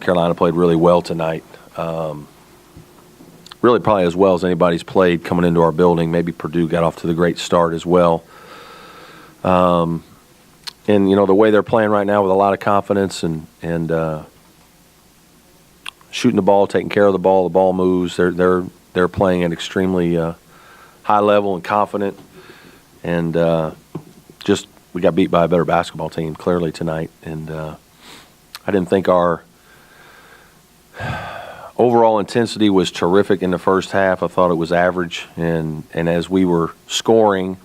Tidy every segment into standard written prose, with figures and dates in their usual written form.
Carolina played really well tonight. Really probably as well as anybody's played coming into our building. Maybe Purdue got off to the great start as well. And, the way they're playing right now with a lot of confidence and shooting the ball, taking care of the ball moves. They're playing at extremely high level and confident. And we got beat by a better basketball team clearly tonight. And I didn't think our overall intensity was terrific in the first half. I thought it was average. And as we were scoring,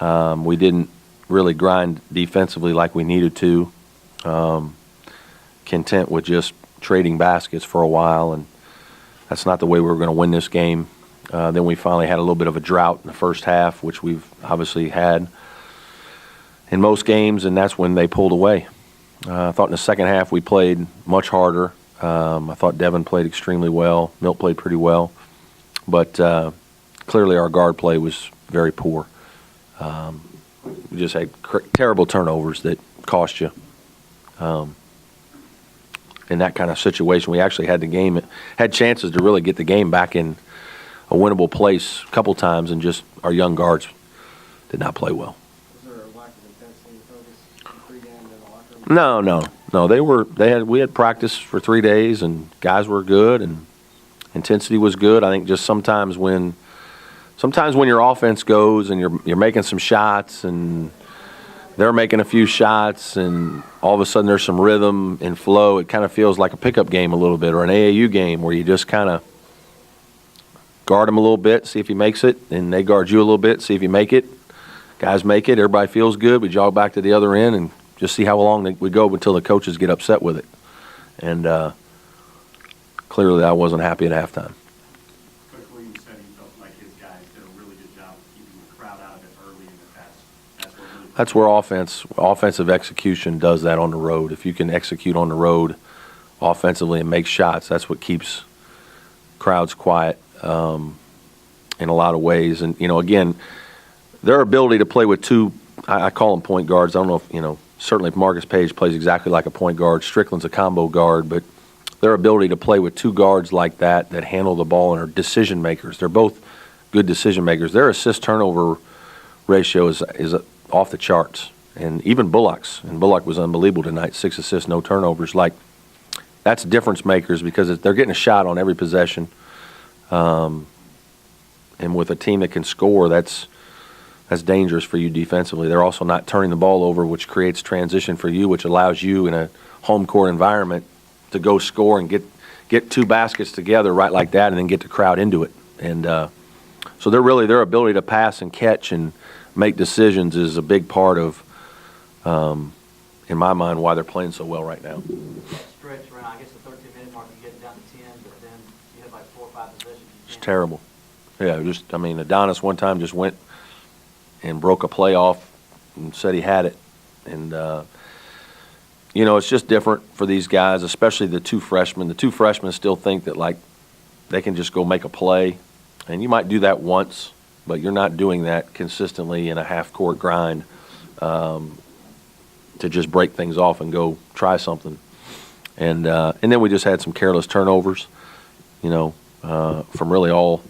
we didn't really grind defensively like we needed to. Content with just trading baskets for a while, and that's not the way we were going to win this game. Then we finally had a little bit of a drought in the first half, which we've obviously had in most games, and that's when they pulled away. I thought in the second half we played much harder. I thought Devin played extremely well. Milt played pretty well. But clearly our guard play was very poor. We just had terrible turnovers that cost you. In that kind of situation, we actually had chances to really get the game back in a winnable place a couple times, and just our young guards did not play well. Was there a lack of intensity and focus pre-game in the locker room? No. We had practice for 3 days, and guys were good, and intensity was good. I think just sometimes when your offense goes and you're making some shots and they're making a few shots and all of a sudden there's some rhythm and flow, it kind of feels like a pickup game a little bit, or an AAU game where you just kind of guard him a little bit, see if he makes it, and they guard you a little bit, see if you make it. Guys make it, everybody feels good. We jog back to the other end and just see how long we go until the coaches get upset with it. And clearly I wasn't happy at halftime. Coach Williams said he felt like his guys did a really good job of keeping the crowd out of it early in the test. That's where offensive execution does that on the road. If you can execute on the road offensively and make shots, that's what keeps crowds quiet in a lot of ways. And, again, their ability to play with two, I call them point guards. I don't know if, certainly if Marcus Page plays exactly like a point guard, Strickland's a combo guard, but their ability to play with two guards like that handle the ball and are decision makers. They're both good decision makers. Their assist turnover ratio is off the charts. And even Bullock's. And Bullock was unbelievable tonight, 6 assists, no turnovers. That's difference makers because they're getting a shot on every possession. And with a team that can score, that's dangerous for you defensively. They're also not turning the ball over, which creates transition for you, which allows you in a home court environment to go score and get two baskets together right like that and then get the crowd into it. And so their ability to pass and catch and make decisions is a big part of, in my mind, why they're playing so well right now. Stretch around, I guess the 13-minute mark, you get down to 10, but then you have 4 or 5 possessions. It's terrible. Yeah, Adonis one time just went and broke a play off and said he had it. And, it's just different for these guys, especially the two freshmen. The two freshmen still think that, they can just go make a play. And you might do that once, but you're not doing that consistently in a half-court grind to just break things off and go try something. And then we just had some careless turnovers, from really all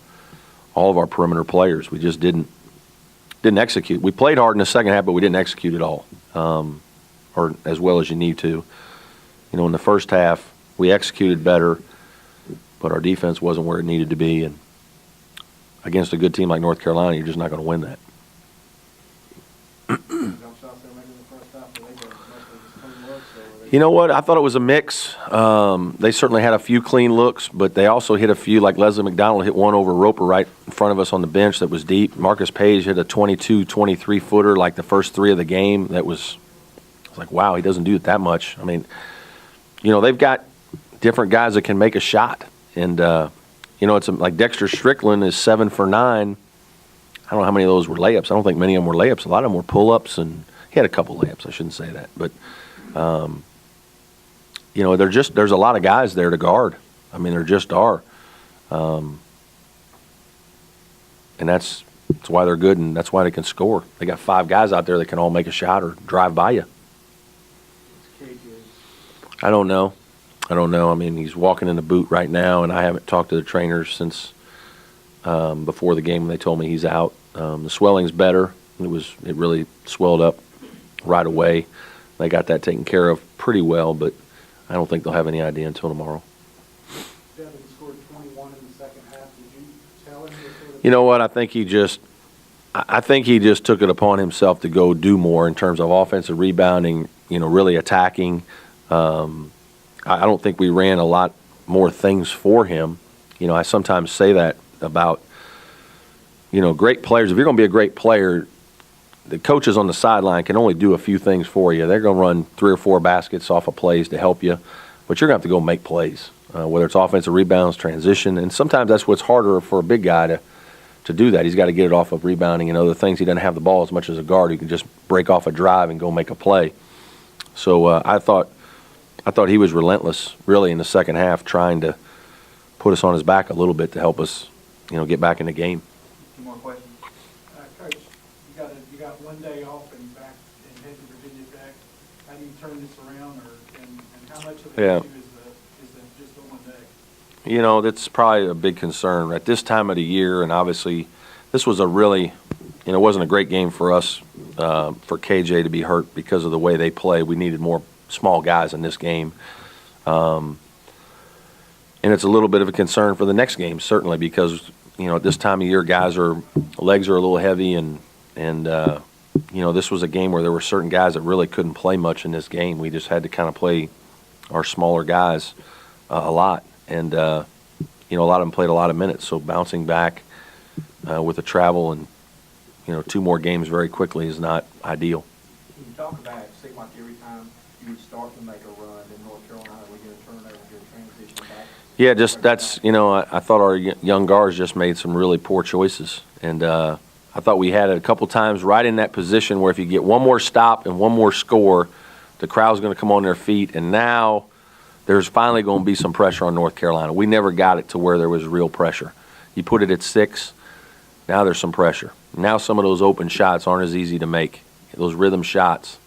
of our perimeter players. We just didn't execute. We played hard in the second half, but we didn't execute at all, or as well as you need to. In the first half, we executed better, but our defense wasn't where it needed to be. And against a good team like North Carolina, you're just not going to win that. You know what? I thought it was a mix. They certainly had a few clean looks, but they also hit a few, like Leslie McDonald hit one over Roper right in front of us on the bench that was deep. Marcus Page hit a 22, 23-footer like the first 3 of the game. That was like, wow, he doesn't do it that much. I mean, they've got different guys that can make a shot. And, it's like Dexter Strickland is 7 for 9. I don't know how many of those were layups. I don't think many of them were layups. A lot of them were pull-ups, and he had a couple layups. I shouldn't say that. But, there's a lot of guys there to guard. I mean, there just are. And that's why they're good, and that's why they can score. They got 5 guys out there that can all make a shot or drive by you. I don't know. I don't know. I mean, he's walking in the boot right now, and I haven't talked to the trainers since before the game when they told me he's out. The swelling's better. It really swelled up right away. They got that taken care of pretty well, but I don't think they'll have any idea until tomorrow. Devin scored 21 in the second half. Did you tell him to sort of? You know what? I think he just took it upon himself to go do more in terms of offensive rebounding, really attacking. I don't think we ran a lot more things for him. I sometimes say that about, great players. If you're going to be a great player, the coaches on the sideline can only do a few things for you. They're going to run 3 or 4 baskets off of plays to help you, but you're going to have to go make plays, whether it's offensive rebounds, transition, and sometimes that's what's harder for a big guy to do that. He's got to get it off of rebounding and other things. He doesn't have the ball as much as a guard who can just break off a drive and go make a play. So I thought he was relentless, really, in the second half, trying to put us on his back a little bit to help us, get back in the game. Two more questions. Coach, you got one day off and back and head to Virginia Tech. How do you turn this around, and how much of an Yeah. issue is just the one day? That's probably a big concern at this time of the year, and obviously this was a really, it wasn't a great game for us, for KJ to be hurt because of the way they play. We needed more small guys in this game. And it's a little bit of a concern for the next game, certainly, because, at this time of year, legs are a little heavy, and this was a game where there were certain guys that really couldn't play much in this game. We just had to kind of play our smaller guys a lot. And, a lot of them played a lot of minutes. So bouncing back with the travel and, 2 more games very quickly is not ideal. Can you talk about, it seemed like every time you would start to make a run in North Carolina, we get a turnover, get a transition back? Yeah, just that's, I thought our young guards just made some really poor choices. And I thought we had it a couple times right in that position where if you get one more stop and one more score, the crowd's going to come on their feet. And now there's finally going to be some pressure on North Carolina. We never got it to where there was real pressure. You put it at 6, now there's some pressure. Now some of those open shots aren't as easy to make. Those rhythm shots,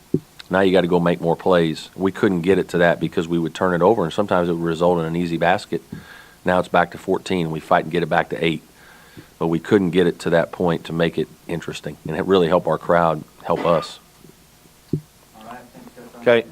now you got to go make more plays. We couldn't get it to that because we would turn it over, and sometimes it would result in an easy basket. Now it's back to 14. We fight and get it back to 8. But we couldn't get it to that point to make it interesting, and it really helped our crowd help us. All right, thanks, Coach. Okay.